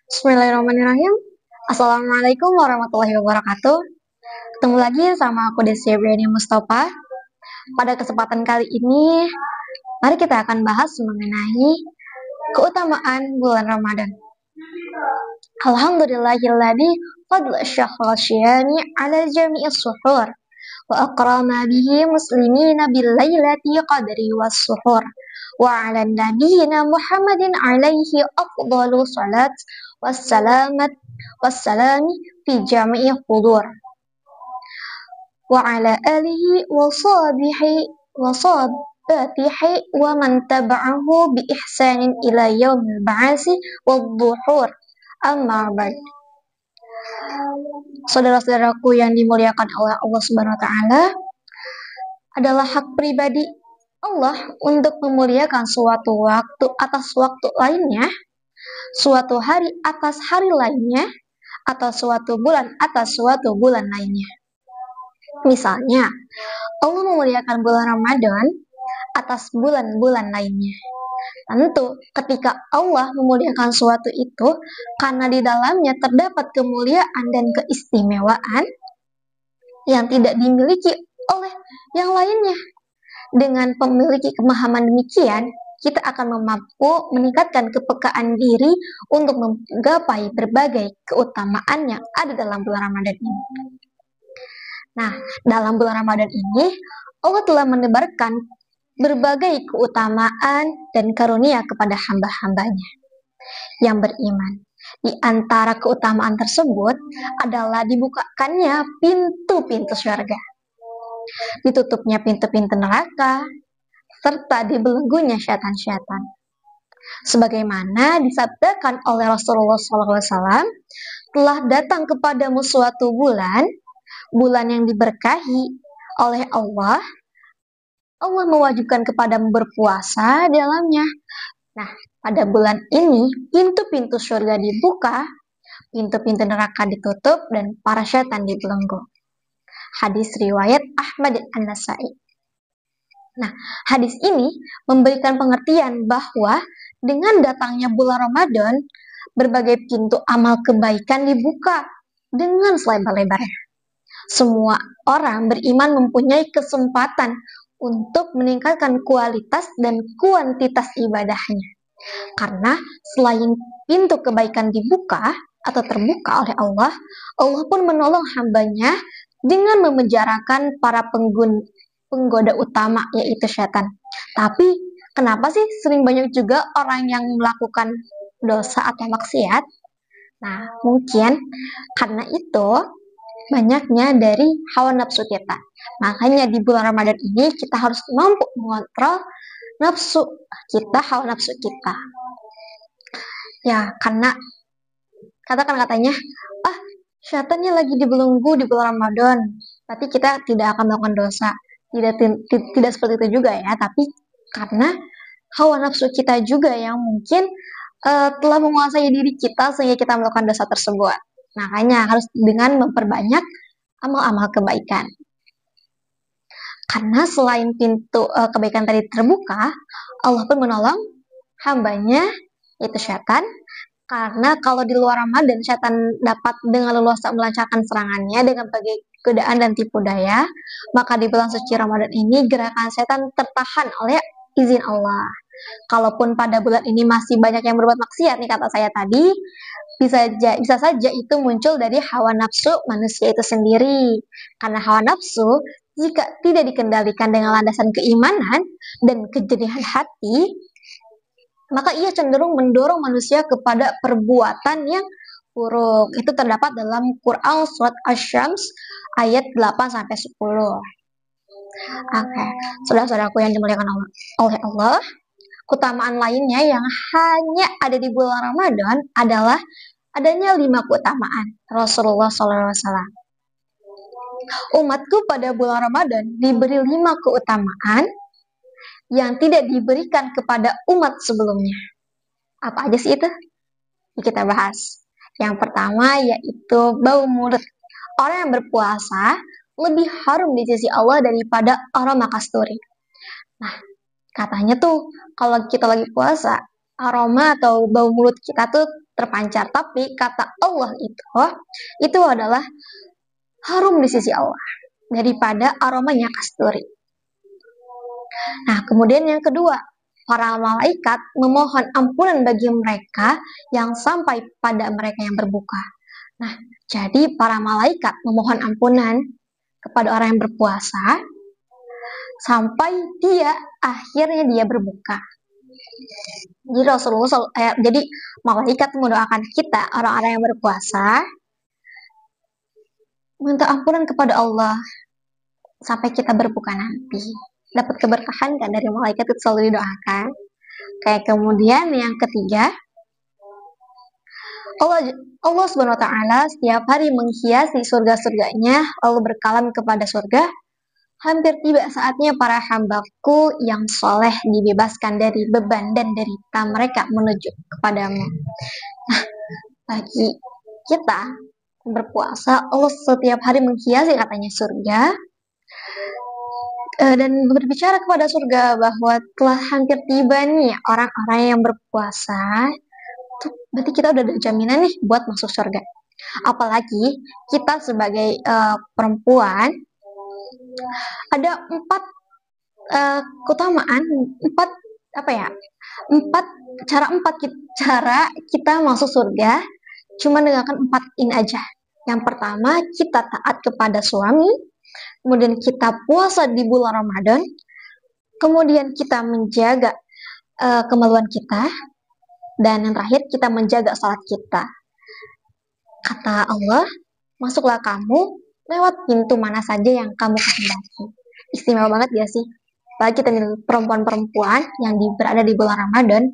Bismillahirrahmanirrahim. Assalamualaikum warahmatullahi wabarakatuh. Ketemu lagi sama aku Desi Abriani Mustafa. Pada kesempatan kali ini, mari kita akan bahas mengenai keutamaan bulan Ramadan. Alhamdulillahilladzi fadla syahra syiyami ala jami'is suhur wa akrama bihi muslimina bil lailati qadri was suhur wa ala nabiyina Muhammadin alaihi afdalu salat wassalami fi jami'i hudur wa ala alihi wa sahbihi wa man taba'ahu bi ihsanin ila yaumil ba'asi wad duhur. Amma ba'd. Saudara-saudaraku yang dimuliakan oleh Allah Subhanahu wa taala, adalah hak pribadi Allah untuk memuliakan suatu waktu atas waktu lainnya, suatu hari atas hari lainnya, atau suatu bulan atas suatu bulan lainnya. Misalnya, Allah memuliakan bulan Ramadan atas bulan-bulan lainnya. Tentu, ketika Allah memuliakan suatu itu, karena di dalamnya terdapat kemuliaan dan keistimewaan yang tidak dimiliki oleh yang lainnya. Dengan memiliki pemahaman demikian, kita akan mampu meningkatkan kepekaan diri untuk menggapai berbagai keutamaan yang ada dalam bulan Ramadan ini. Nah, dalam bulan Ramadan ini, Allah telah menebarkan berbagai keutamaan dan karunia kepada hamba-hambanya yang beriman. Di antara keutamaan tersebut adalah dibukakannya pintu-pintu surga, ditutupnya pintu-pintu neraka, serta dibelenggunya syaitan-syaitan. Sebagaimana disabdakan oleh Rasulullah SAW, telah datang kepadamu suatu bulan yang diberkahi oleh Allah. Allah mewajibkan kepadamu berpuasa dalamnya. Nah, pada bulan ini pintu-pintu surga dibuka, pintu-pintu neraka ditutup, dan para syaitan dibelenggu. Hadis riwayat Ahmad dan An-Nasai. Nah, hadis ini memberikan pengertian bahwa dengan datangnya bulan Ramadan, berbagai pintu amal kebaikan dibuka dengan selebar-lebarnya. Semua orang beriman mempunyai kesempatan untuk meningkatkan kualitas dan kuantitas ibadahnya. Karena selain pintu kebaikan dibuka atau terbuka oleh Allah, Allah pun menolong hambanya dengan memenjarakan para penggoda utama, yaitu syaitan. Tapi kenapa sih sering banyak juga orang yang melakukan dosa atau maksiat? Nah, mungkin karena itu banyaknya dari hawa nafsu kita. Makanya di bulan Ramadan ini kita harus mampu mengontrol nafsu kita, hawa nafsu kita. Ya, karena katanya, syaitannya lagi dibelenggu di bulan Ramadan, tapi kita tidak akan melakukan dosa. Tidak seperti itu juga ya, tapi karena hawa nafsu kita juga yang mungkin telah menguasai diri kita sehingga kita melakukan dosa tersebut. Makanya harus dengan memperbanyak amal-amal kebaikan. Karena selain pintu kebaikan tadi terbuka, Allah pun menolong hambanya, yaitu syaitan. Karena kalau di luar Ramadan, syaitan dapat dengan leluasa melancarkan serangannya dengan berbagai godaan dan tipu daya, maka di bulan suci Ramadan ini gerakan setan tertahan oleh izin Allah. Kalaupun pada bulan ini masih banyak yang berbuat maksiat nih, kata saya tadi, bisa saja itu muncul dari hawa nafsu manusia itu sendiri. Karena hawa nafsu, jika tidak dikendalikan dengan landasan keimanan dan kejernihan hati, maka ia cenderung mendorong manusia kepada perbuatan yang buruk. Itu terdapat dalam Quran surat Asy-Syams ayat 8-10. Oke, saudara-saudaraku yang dimuliakan oleh Allah, keutamaan lainnya yang hanya ada di bulan Ramadan adalah adanya 5 keutamaan Rasulullah SAW. Umatku pada bulan Ramadan diberi 5 keutamaan yang tidak diberikan kepada umat sebelumnya. Apa aja sih itu? Kita bahas. Yang pertama yaitu bau mulut. Orang yang berpuasa lebih harum di sisi Allah daripada aroma kasturi. Nah, katanya tuh kalau kita lagi puasa, aroma atau bau mulut kita tuh terpancar. Tapi kata Allah itu adalah harum di sisi Allah daripada aromanya kasturi. Nah, kemudian yang kedua, para malaikat memohon ampunan bagi mereka yang sampai pada mereka yang berbuka. Nah, jadi para malaikat memohon ampunan kepada orang yang berpuasa sampai akhirnya dia berbuka. Jadi jadi malaikat mendoakan kita orang-orang yang berpuasa minta ampunan kepada Allah sampai kita berbuka nanti. Dapat keberkahan kan dari malaikat itu selalu didoakan. Kayak kemudian yang ketiga, Allah Subhanahu wa taala setiap hari menghiasi surga-surganya lalu berkalam kepada surga, hampir tiba saatnya para hambaku yang soleh dibebaskan dari beban dan derita mereka menuju kepadamu. Nah, bagi kita berpuasa, Allah setiap hari menghiasi katanya surga dan berbicara kepada surga bahwa telah hampir tiba nih orang-orang yang berpuasa. Berarti kita udah ada jaminan nih buat masuk surga. Apalagi kita sebagai perempuan ada 4 keutamaan, 4 cara kita masuk surga cuma dengarkan 4 ini aja. Yang pertama, kita taat kepada suami, kemudian kita puasa di bulan Ramadan, kemudian kita menjaga kemaluan kita, dan yang terakhir kita menjaga salat kita. Kata Allah, masuklah kamu lewat pintu mana saja yang kamu kehendaki. Istimewa banget ya sih? Apalagi kita perempuan-perempuan yang berada di bulan Ramadan,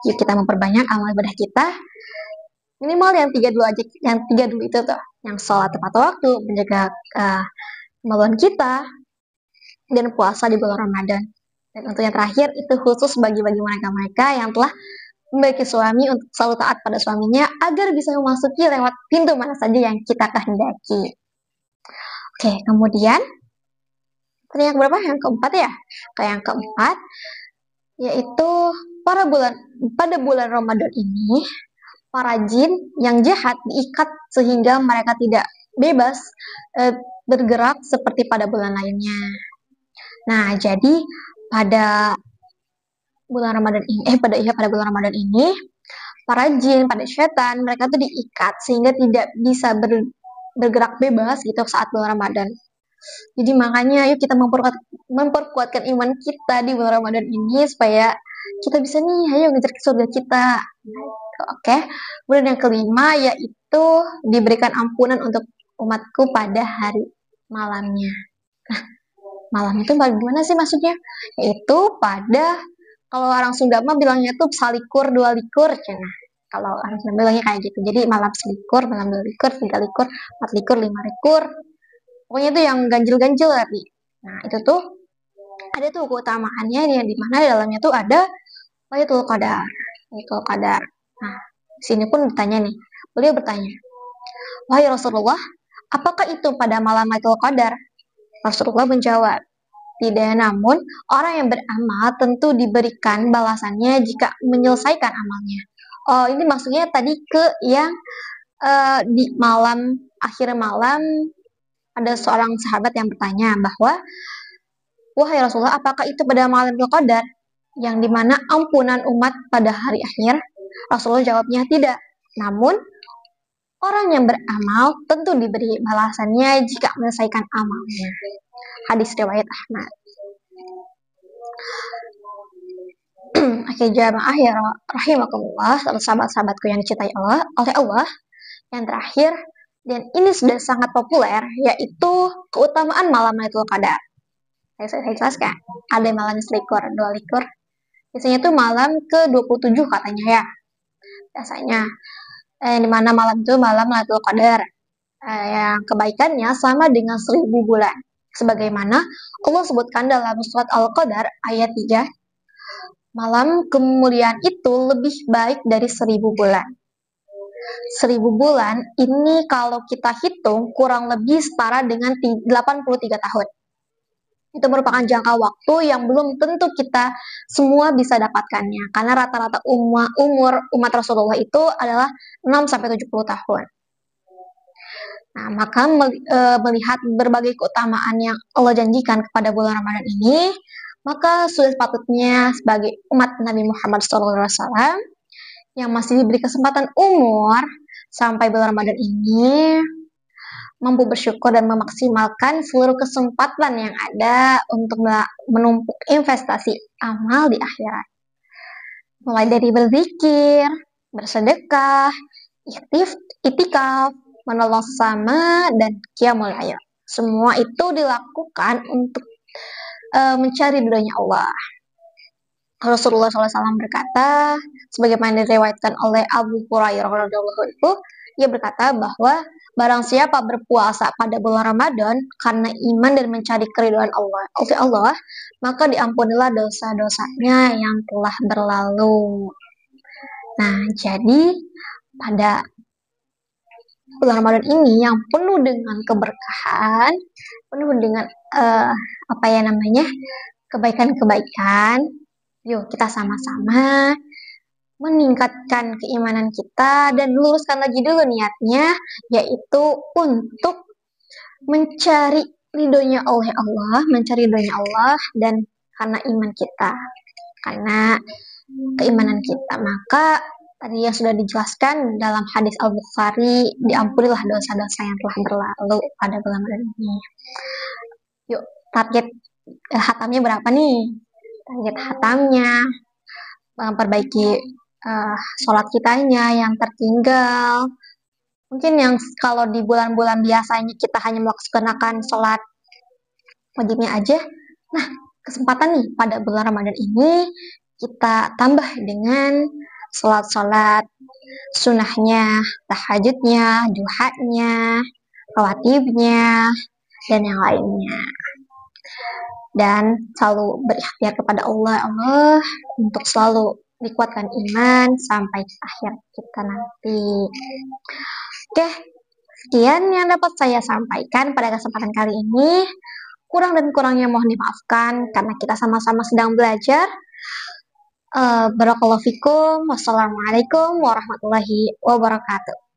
yuk kita memperbanyak amal ibadah kita. Minimal yang 3 dulu aja, yang 3 dulu itu tuh, yang sholat tepat waktu, menjaga kemaluan kita, dan puasa di bulan Ramadan. Dan untuk yang terakhir itu khusus bagi mereka-mereka yang telah memiliki suami untuk selalu taat pada suaminya agar bisa memasuki lewat pintu mana saja yang kita kehendaki. Oke, kemudian yang berapa? Yang keempat ya. Yang keempat yaitu pada bulan Ramadan ini para jin yang jahat diikat sehingga mereka tidak bebas bergerak seperti pada bulan lainnya. Nah, jadi pada bulan Ramadan ini, pada bulan Ramadan ini, para jin, pada setan, mereka tuh diikat sehingga tidak bisa bergerak bebas gitu saat bulan Ramadan. Jadi makanya yuk kita memperkuatkan iman kita di bulan Ramadan ini supaya kita bisa nih, ayo ngejar ke surga kita. Oke. Kemudian yang kelima yaitu diberikan ampunan untuk umatku pada hari malamnya. Nah, malam itu bagaimana sih maksudnya? Yaitu pada, kalau orang Sunda mah bilangnya tuh salikur, 2 likur, nah, kalau orang Sunda bilangnya kayak gitu. Jadi malam selikur, malam 2 likur, 3 likur, 4 likur, 5 likur. Pokoknya itu yang ganjil-ganjil tapi. Nah, itu tuh ada tuh keutamaannya yang dimana dalamnya tuh ada Lailatul Qadar. Lailatul Qadar. Nah, sini pun bertanya nih. Beliau bertanya, "Wahai Rasulullah, apakah itu pada malam Lailatul Qadar?" Rasulullah menjawab, "Tidak, namun orang yang beramal tentu diberikan balasannya jika menyelesaikan amalnya." Oh, ini maksudnya tadi ke yang di akhir malam ada seorang sahabat yang bertanya bahwa, "Wahai Rasulullah, apakah itu pada malam Lailatul Qadar yang dimana ampunan umat pada hari akhir?" Rasulullah jawabnya, "Tidak, namun orang yang beramal tentu diberi balasannya jika menyelesaikan amalnya." Hadis riwayat Ahmad. Oke, jamaah ya rahimakumullah, sahabat-sahabatku yang dicintai oleh Allah. Yang terakhir, dan ini sudah sangat populer, yaitu keutamaan malam Lailatul Qadar. Saya jelaskan. Ada malam selikur, 2 likur. Biasanya itu malam ke-27 katanya ya. Biasanya. Di mana malam itu malam Lailatul Qadar. Yang kebaikannya sama dengan 1000 bulan. Sebagaimana Allah sebutkan dalam surat Al-Qadar ayat 3. Malam kemuliaan itu lebih baik dari 1000 bulan. 1000 bulan ini kalau kita hitung kurang lebih setara dengan 83 tahun. Itu merupakan jangka waktu yang belum tentu kita semua bisa dapatkannya. Karena rata-rata umur umat Rasulullah itu adalah 6-70 tahun. Nah, maka melihat berbagai keutamaan yang Allah janjikan kepada bulan Ramadan ini, maka sudah sepatutnya sebagai umat Nabi Muhammad SAW yang masih diberi kesempatan umur sampai bulan Ramadan ini mampu bersyukur dan memaksimalkan seluruh kesempatan yang ada untuk menumpuk investasi amal di akhirat. Mulai dari berzikir, bersedekah, itikaf, menolong sesama, dan qiyamul lail. Semua itu dilakukan untuk mencari ridhonya Allah. Rasulullah SAW berkata, sebagaimana diriwayatkan oleh Abu Hurairah radhiyallahu anhu, ia berkata bahwa barang siapa berpuasa pada bulan Ramadan karena iman dan mencari keridhaan Allah, maka diampunilah dosa-dosanya yang telah berlalu. Nah, jadi pada bulan Ramadan ini yang penuh dengan keberkahan, penuh dengan kebaikan-kebaikan, yuk kita sama-sama meningkatkan keimanan kita dan luruskan lagi dulu niatnya, yaitu untuk mencari ridhonya oleh Allah, mencari ridhonya Allah, dan karena iman kita, karena keimanan kita, maka tadi yang sudah dijelaskan dalam hadis Al-Bukhari, diampunilah dosa-dosa yang telah berlalu pada bulan Ramadan ini. Yuk, target hatamnya berapa nih? Target hatamnya memperbaiki sholat kitanya yang tertinggal. Mungkin yang kalau di bulan-bulan biasanya kita hanya melaksanakan sholat wajibnya aja. Nah, kesempatan nih pada bulan Ramadan ini kita tambah dengan sholat-sholat sunnahnya, tahajudnya, duhanya, rawatibnya, dan yang lainnya. Dan selalu berikhtiar kepada Allah untuk selalu dikuatkan iman sampai akhir kita nanti. Oke, sekian yang dapat saya sampaikan pada kesempatan kali ini. Kurang dan kurangnya mohon dimaafkan karena kita sama-sama sedang belajar. Barakallahu fikum. Wassalamualaikum warahmatullahi wabarakatuh.